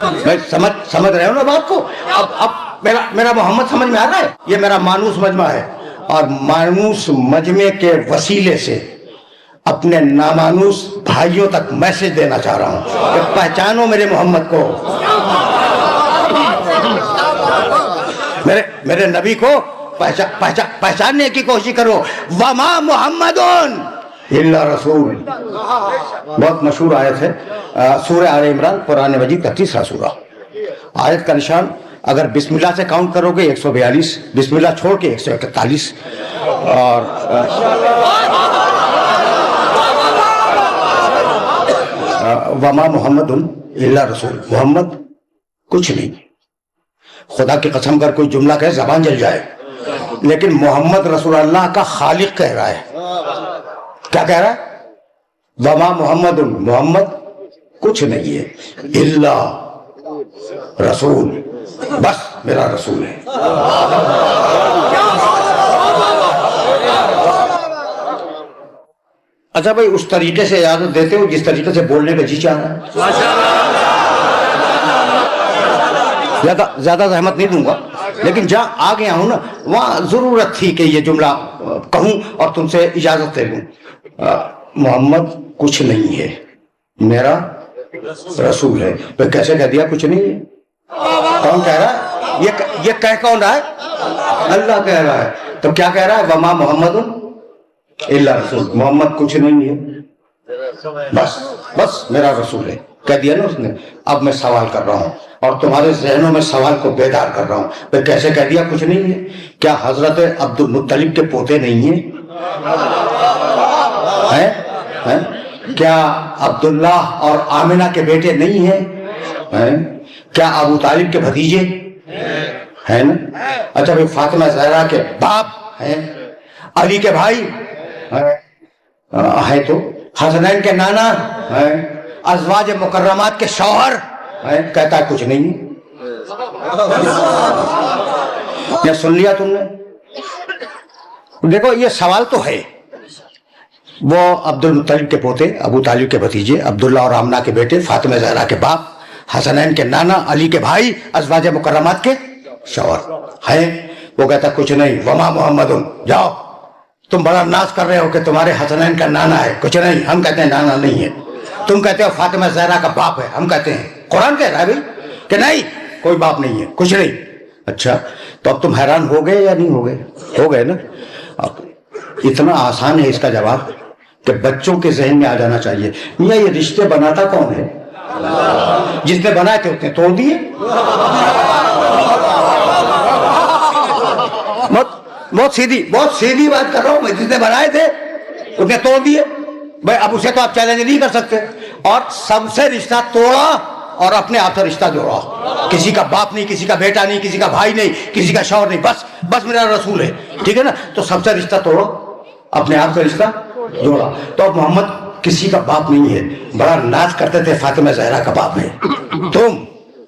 میں سمجھ رہے ہو نا بات کو؟ اب میرا محمد سمجھ میں آ رہا ہے؟ یہ میرا مانوس مجمع ہے، اور مانوس مجمع کے وسیلے سے اپنے نامانوس بھائیوں تک میسج دینا چاہ رہا ہوں کہ پہچانو میرے محمد کو، میرے نبی کو پہچاننے کی کوشش کرو۔ وما محمد الا رسول، بہت مشہور آیت ہے، سورہ آل عمران، قرآن مجید کا 30واں سورہ۔ آیت کا نشان اگر بسم اللہ سے کاؤنٹ کرو گے 142، بسم اللہ چھوڑ کے 141، اور وما محمد الا رسول، محمد کچھ نہیں۔ خدا کی قسم کر کوئی جملہ کہے زبان جل جائے، لیکن محمد رسول اللہ کا خالق کہہ رہا ہے۔ کیا کہہ رہا ہے؟ وما محمد، محمد کچھ نہیں ہے، الا رسول، بس میرا رسول ہے۔ اچھا بھائی، اس طریقے سے اجازت دیتے ہو جس طریقے سے بولنے کا جی چاہ رہا ہے؟ زیادہ زحمت نہیں دوں گا، لیکن جہاں آ گیا ہوں نا وہاں ضرورت تھی کہ یہ جملہ کہوں اور تم سے اجازت لے لوں۔ محمد کچھ نہیں ہے، میرا رسول ہے۔ تو کیسے کہہ دیا کچھ نہیں ہے؟ کون کہہ رہا ہے؟ یہ کہہ کون رہا ہے؟ اللہ کہہ رہا ہے۔ تو کیا کہہ رہا ہے؟ وما محمد الا رسول، محمد کچھ نہیں ہے، بس میرا رسول ہے، کہہ دیا نا اس نے۔ اب میں سوال کر رہا ہوں اور تمہارے ذہنوں میں سوال کو بیدار کر رہا ہوں، پھر کیسے کہہ دیا کچھ نہیں ہے؟ کیا حضرت عبد المطلب کے پوتے نہیں ہیں؟ کیا عبداللہ اور آمنہ کے بیٹے نہیں ہیں؟ کیا ابو طالب کے بھتیجے ہیں نا؟ اچھا بھائی، فاطمہ زہرا کے باپ ہیں، علی کے بھائی ہے، تو حسنین کے نانا ہیں، ازواج مکرمات کے شوہر ہیں، کہتا ہے کچھ نہیں۔ یہ سن لیا تم نے؟ دیکھو یہ سوال تو ہے، وہ عبد المطلب کے پوتے، ابو طالب کے بھتیجے، عبداللہ اور آمنہ کے بیٹے، فاطمہ زہرا کے باپ، حسنین کے نانا، علی کے بھائی، ازواج مکرمات کے شوہر ہیں، وہ کہتا کچھ نہیں۔ وما محمد، جاؤ، تم بڑا ناز کر رہے ہو کہ تمہارے حسنین کا نانا ہے، کچھ نہیں، ہم کہتے ہیں نانا نہیں ہے۔ تم کہتے ہو فاطمہ زہرا کا باپ ہے، ہم کہتے ہیں، قرآن کہہ رہا ہے بھائی کہ نہیں، کوئی باپ نہیں ہے، کچھ نہیں۔ اچھا، تو اب تم حیران ہو گئے یا نہیں ہو گئے؟ ہو گئے نا؟ اتنا آسان ہے اس کا جواب کہ بچوں کے ذہن میں آ جانا چاہیے۔ میاں یہ رشتے بناتا کون ہے؟ جس نے بنائے تھے اس نے توڑ دیے۔ بہت سیدھی بات کر رہا ہوں میں، جس نے بنائے تھے اس نے توڑ دیے بھائی، اب اسے تو آپ چیلنج نہیں کر سکتے۔ اور سب سے رشتہ توڑا اور اپنے آپ سے رشتہ جوڑا، کسی کا باپ نہیں، کسی کا بیٹا نہیں، کسی کا بھائی نہیں، کسی کا شوہر نہیں، بس میرا رسول ہے، ٹھیک ہے نا؟ تو سب سے رشتہ توڑو، اپنے آپ سے رشتہ جوڑا۔ تو اب محمد کسی کا باپ نہیں ہے، بڑا ناز کرتے تھے فاطمہ زہرا کا باپ ہے، تم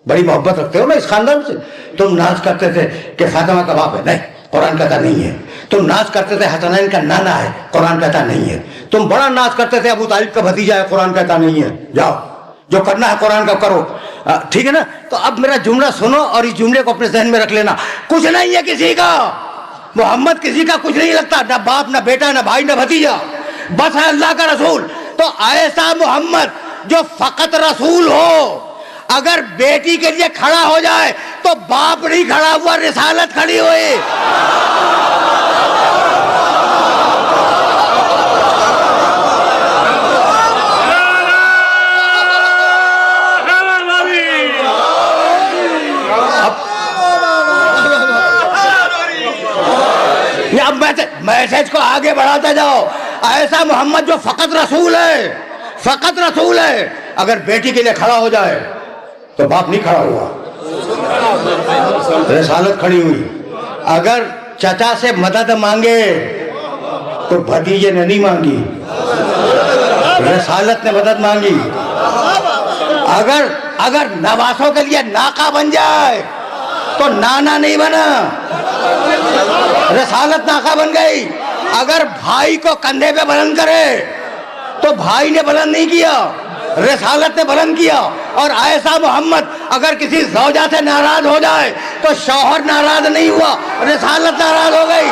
بڑی محبت رکھتے ہو نا اس خاندان سے، تم ناز کرتے تھے کہ فاطمہ کا باپ ہے، نہیں، قرآن کہتا نہیں ہے۔ تم ناز کرتے تھے حسنین کا نانا ہے، قرآن کہتا نہیں ہے۔ تم بڑا ناز کرتے تھے ابو طالب کا بھتیجا ہے، قرآن کہتا نہیں ہے۔ جاؤ، جو کرنا ہے قرآن کا کرو، ٹھیک ہے نا؟ تو اب میرا جملہ سنو اور اس جملے کو اپنے ذہن میں رکھ لینا، کچھ نہیں ہے کسی کا، محمد کسی کا کچھ نہیں لگتا، نہ باپ، نہ بیٹا، نہ بھائی، نہ بھتیجا، بس ہے اللہ کا رسول۔ تو ایسا محمد جو فقط رسول ہو، اگر بیٹی کے لیے کھڑا ہو جائے تو باپ نہیں کھڑا ہوا، رسالت کھڑی ہوئی۔ اب میسج کو آگے بڑھاتا جاؤ، ایسا محمد جو فقط رسول ہے، فقط رسول ہے، اگر بیٹی کے لیے کھڑا ہو جائے تو باپ نہیں کھڑا ہوا، رسالت کھڑی ہوئی۔ اگر چچا سے مدد مانگے تو بھتیجے نے نہیں مانگی، رسالت نے مدد مانگی۔ اگر نواسوں کے لیے ناکا بن جائے تو نانا نہیں بنا، رسالت ناکا بن گئی۔ اگر بھائی کو کندھے پہ بلند کرے تو بھائی نے بلند نہیں کیا، رسالت نے بلند کیا۔ اور ایسا محمد اگر کسی زوجہ سے ناراض ہو جائے تو شوہر ناراض نہیں ہوا، رسالت ناراض ہو گئی۔